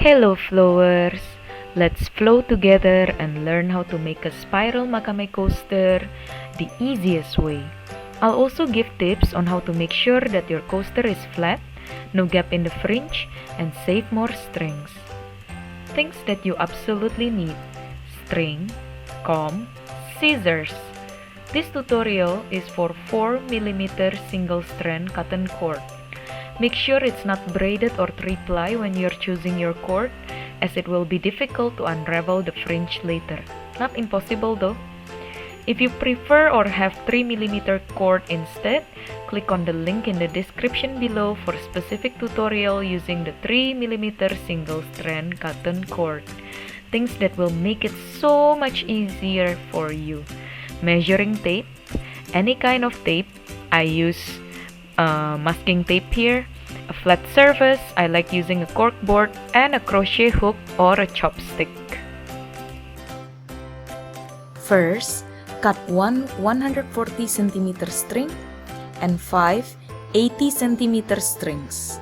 Hello flowers! Let's flow together and learn how to make a spiral makame coaster the easiest way. I'll also give tips on how to make sure that your coaster is flat, no gap in the fringe, and save more strings. Things that you absolutely need: string, comb, scissors. This tutorial is for 4mm single strand cotton cord. Make sure it's not braided or 3-ply when you're choosing your cord, as it will be difficult to unravel the fringe later. Not impossible though. If you prefer or have 3mm cord instead, click on the link in the description below for specific tutorial using the 3mm single strand cotton cord. Things that will make it so much easier for you. Measuring tape, any kind of tape. I use masking tape here, a flat surface. I like using a cork board, and a crochet hook or a chopstick. First, cut one 140 cm string and 5 80 cm strings.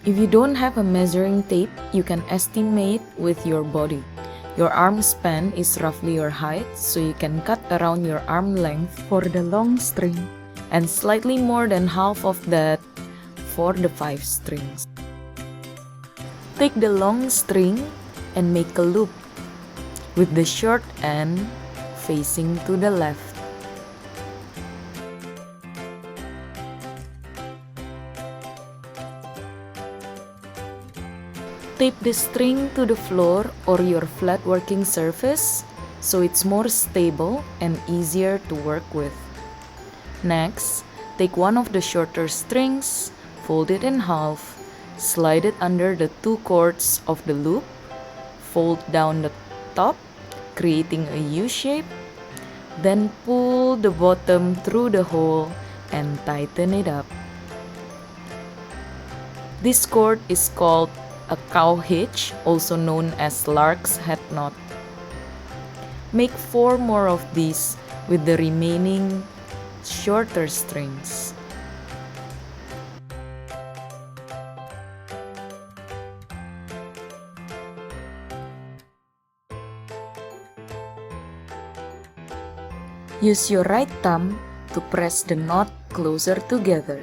If you don't have a measuring tape, you can estimate with your body. Your arm span is roughly your height, so you can cut around your arm length for the long string and slightly more than half of that for the 5 strings. Take the long string and make a loop with the short end facing to the left. Tape the string to the floor or your flat working surface so it's more stable and easier to work with. Next, take one of the shorter strings, fold it in half, slide it under the 2 cords of the loop, fold down the top, creating a U shape, then pull the bottom through the hole and tighten it up. This cord is called a cow hitch, also known as lark's head knot. Make 4 more of these with the remaining shorter strings. Use your right thumb to press the knot closer together.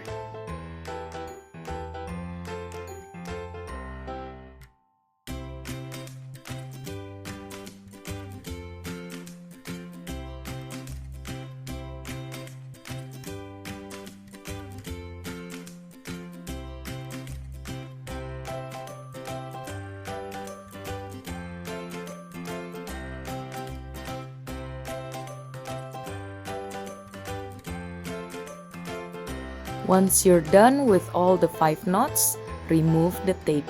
Once you're done with all the 5 knots, remove the tape.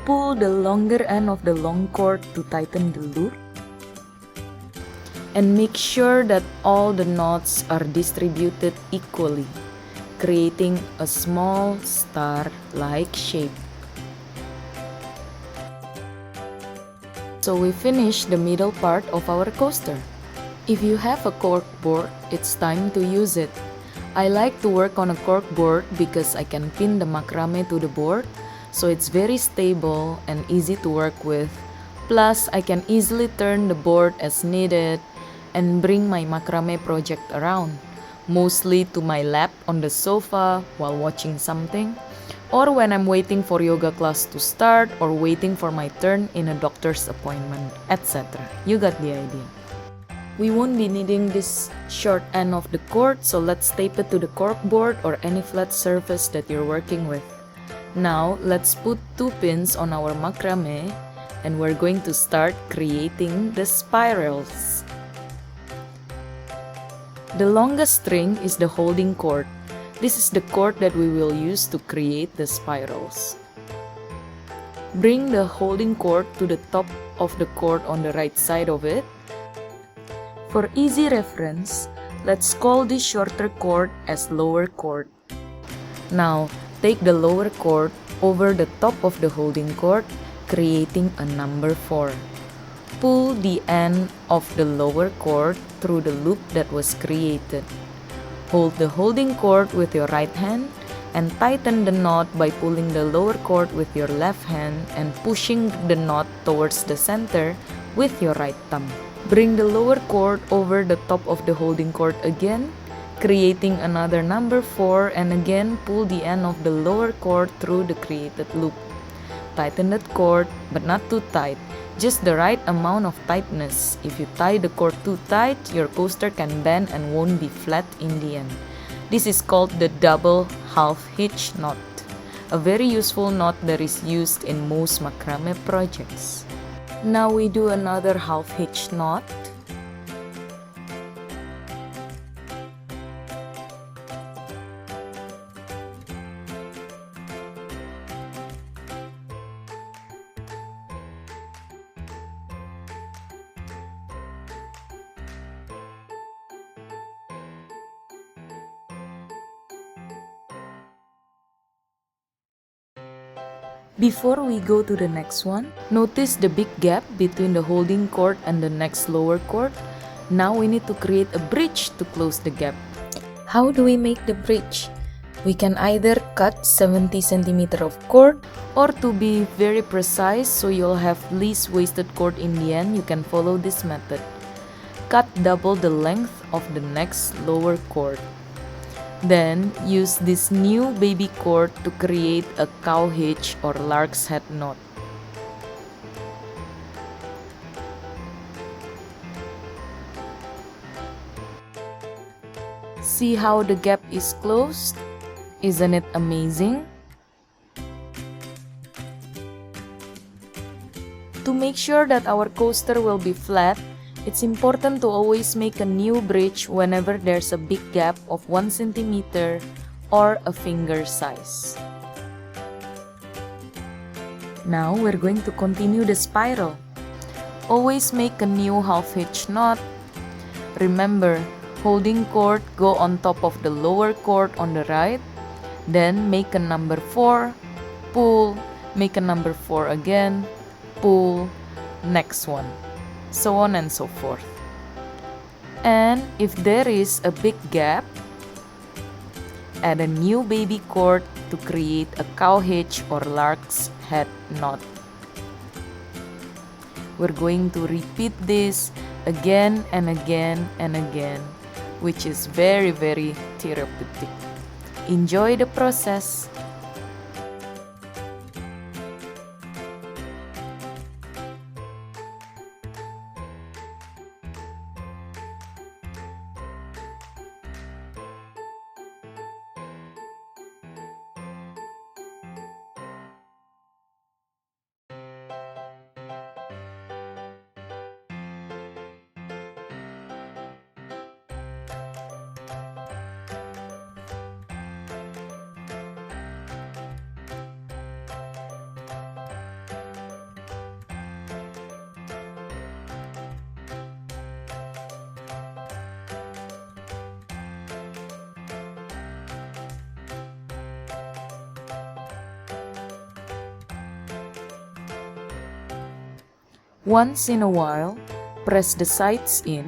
Pull the longer end of the long cord to tighten the loop. And make sure that all the knots are distributed equally, creating a small star-like shape. So we finished the middle part of our coaster. If you have a cork board, it's time to use it. I like to work on a cork board because I can pin the macrame to the board, so it's very stable and easy to work with. Plus, I can easily turn the board as needed and bring my macrame project around, mostly to my lap on the sofa while watching something, or when I'm waiting for yoga class to start or waiting for my turn in a doctor's appointment, etc. You got the idea. We won't be needing this short end of the cord, so let's tape it to the cork board or any flat surface that you're working with. Now, let's put 2 pins on our macrame and we're going to start creating the spirals. The longest string is the holding cord. This is the cord that we will use to create the spirals. Bring the holding cord to the top of the cord on the right side of it. For easy reference, let's call this shorter cord as lower cord. Now, take the lower cord over the top of the holding cord, creating a number 4. pull the end of the lower cord through the loop that was created. Hold the holding cord with your right hand and tighten the knot by pulling the lower cord with your left hand and pushing the knot towards the center with your right thumb. Bring the lower cord over the top of the holding cord again, creating another number 4, and again pull the end of the lower cord through the created loop. Tighten that cord, but not too tight, just the right amount of tightness. If you tie the cord too tight, your coaster can bend and won't be flat in the end. This is called the double half hitch knot, a very useful knot that is used in most macrame projects. Now we do another half hitch knot. Before we go to the next one, notice the big gap between the holding cord and the next lower cord. Now we need to create a bridge to close the gap. How do we make the bridge? We can either cut 70 cm of cord, or to be very precise so you'll have least wasted cord in the end, you can follow this method. Cut double the length of the next lower cord. Then use this new baby cord to create a cow hitch or lark's head knot. See how the gap is closed? Isn't it amazing? To make sure that our coaster will be flat, it's important to always make a new bridge whenever there's a big gap of 1 cm or a finger size. Now we're going to continue the spiral. Always make a new half hitch knot. Remember, holding cord go on top of the lower cord on the right, then make a number 4, pull, make a number 4 again, pull, next one, so on and so forth. And if there is a big gap, add a new baby cord to create a cow hitch or lark's head knot. We're going to repeat this again and again and again, which is very, very therapeutic. Enjoy the process. Once in a while, press the sides in,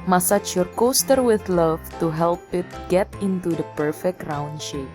massage your coaster with love to help it get into the perfect round shape.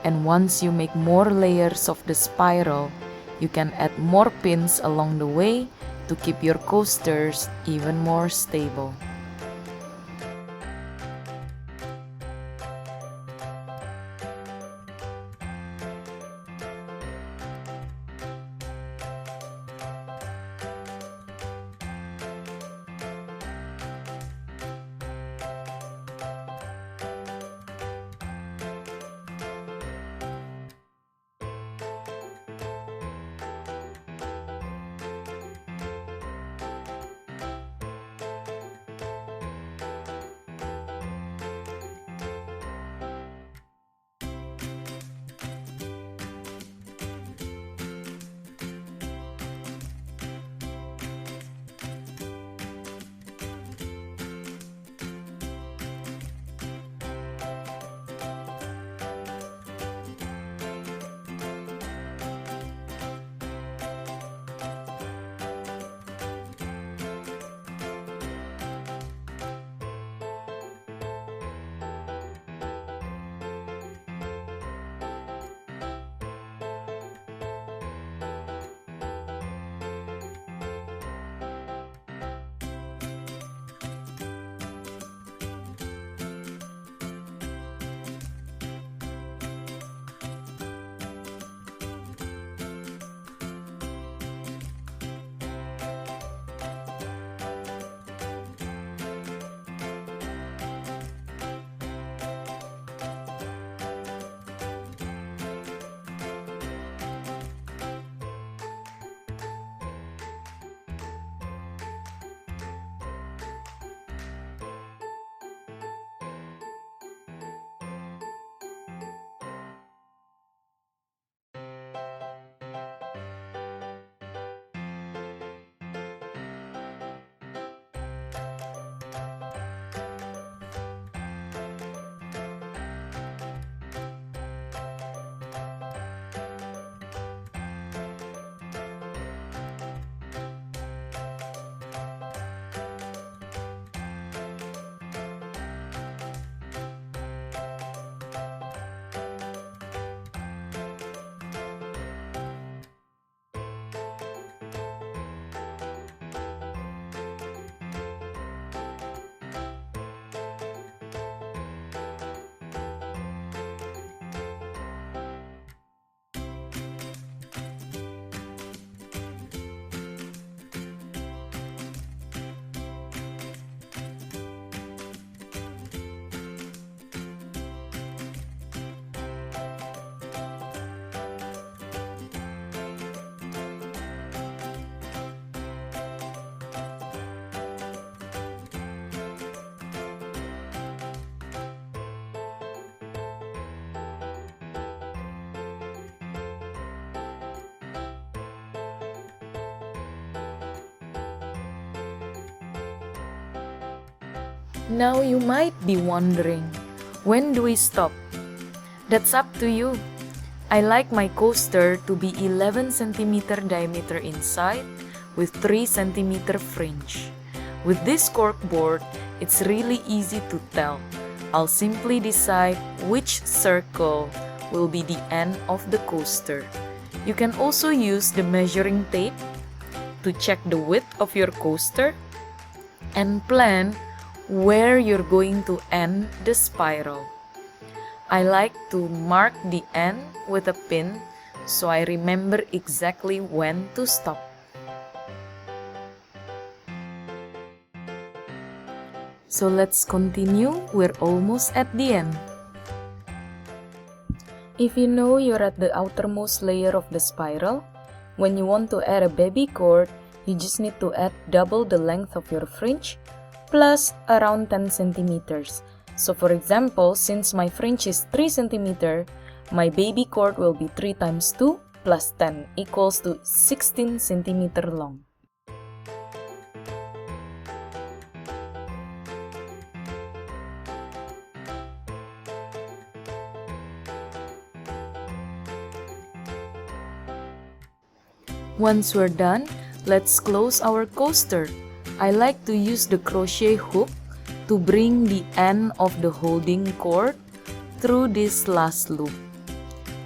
And once you make more layers of the spiral, you can add more pins along the way to keep your coasters even more stable. Now you might be wondering, when do we stop? That's up to you. I like my coaster to be 11 cm diameter inside with 3 cm fringe. With this cork board, it's really easy to tell. I'll simply decide which circle will be the end of the coaster. You can also use the measuring tape to check the width of your coaster and plan where you're going to end the spiral. I like to mark the end with a pin so I remember exactly when to stop. So let's continue, we're almost at the end. If you know you're at the outermost layer of the spiral, when you want to add a baby cord, you just need to add double the length of your fringe plus around 10 centimeters. So for example, since my fringe is 3 centimeter, my baby cord will be 3 times 2 plus 10 equals to 16 centimeter long. Once we're done, let's close our coaster. I like to use the crochet hook to bring the end of the holding cord through this last loop.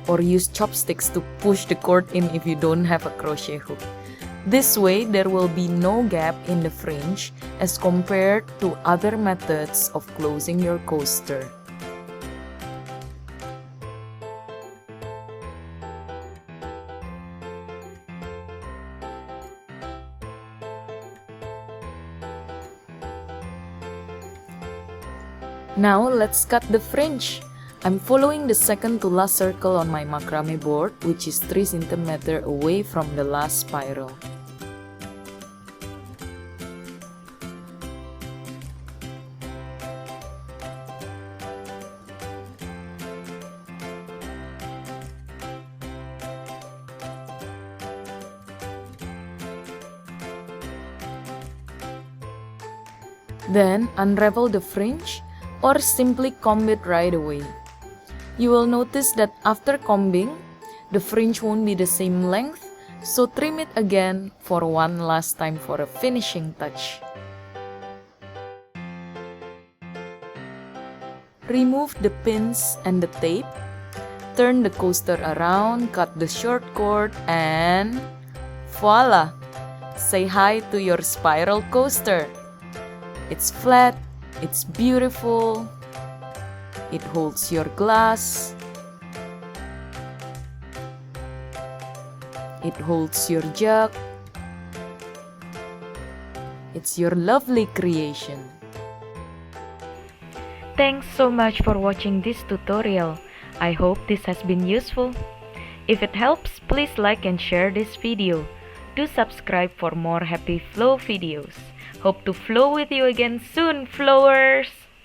or use chopsticks to push the cord in if you don't have a crochet hook. This way, there will be no gap in the fringe as compared to other methods of closing your coaster. Now let's cut the fringe. I'm following the second to last circle on my macrame board, which is 3 cm away from the last spiral. Then unravel the fringe or simply comb it right away. You will notice that after combing, the fringe won't be the same length, so trim it again for one last time for a finishing touch. Remove the pins and the tape, turn the coaster around, cut the short cord, and voila! Say hi to your spiral coaster. It's flat, it's beautiful, it holds your glass, it holds your jug, it's your lovely creation. Thanks so much for watching this tutorial. I hope this has been useful. If it helps, please like and share this video. Do subscribe for more happy flow videos. Hope to flow with you again soon, flowers!